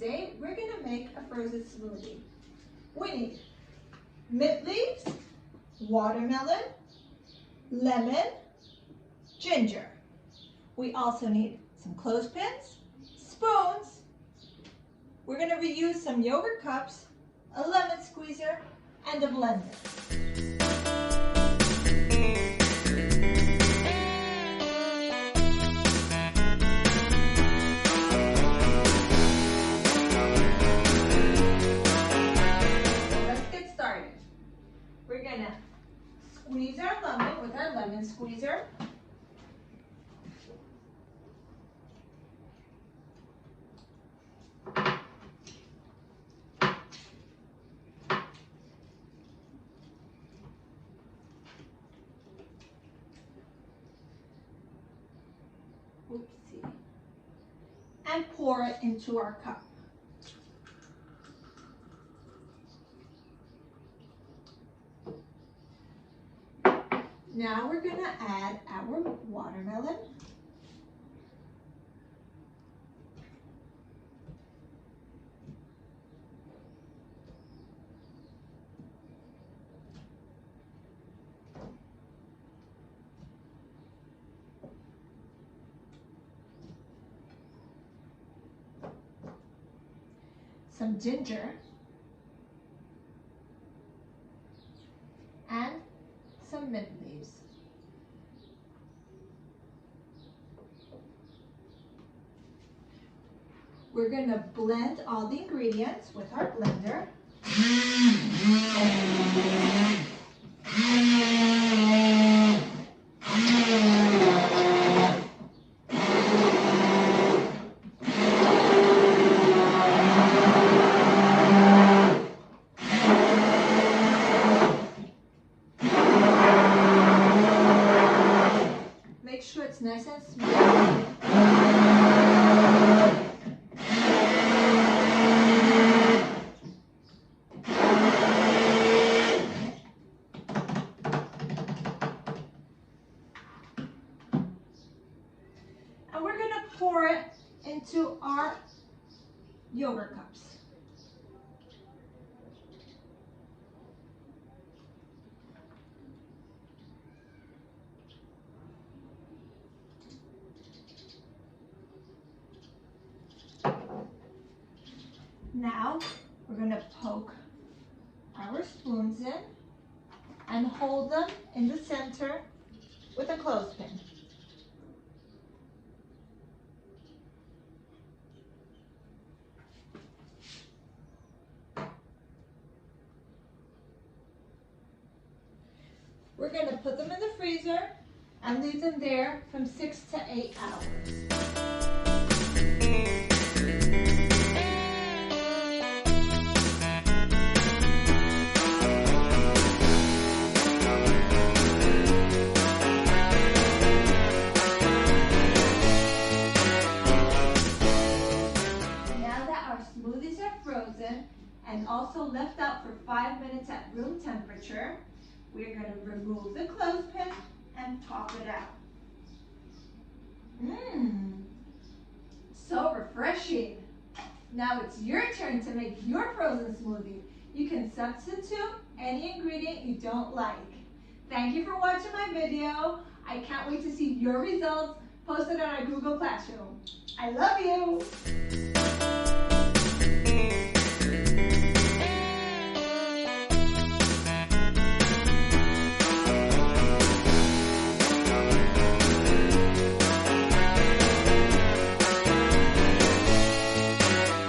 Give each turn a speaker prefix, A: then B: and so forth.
A: Today we're going to make a frozen smoothie. We need mint leaves, watermelon, lemon, ginger. We also need some clothespins, spoons. We're going to reuse some yogurt cups, a lemon squeezer, and a blender. We're gonna squeeze our lemon with our lemon squeezer. Oopsie. And pour it into our cup. Now we're going to add our watermelon. Some ginger. And some mint leaves. We're going to blend all the ingredients with our blender. Make sure it's nice and smooth. And we're going to pour it into our yogurt cups. Now we're going to poke our spoons in and hold them in the center with a clothespin. We're going to put them in the freezer and leave them there from 6 to 8 hours. Smoothies are frozen and also left out for 5 minutes at room temperature. We're going to remove the clothespin and top it out. So refreshing. Now it's your turn to make your frozen smoothie. You can substitute any ingredient you don't like. Thank you for watching my video. I can't wait to see your results posted on our Google Classroom. I love you.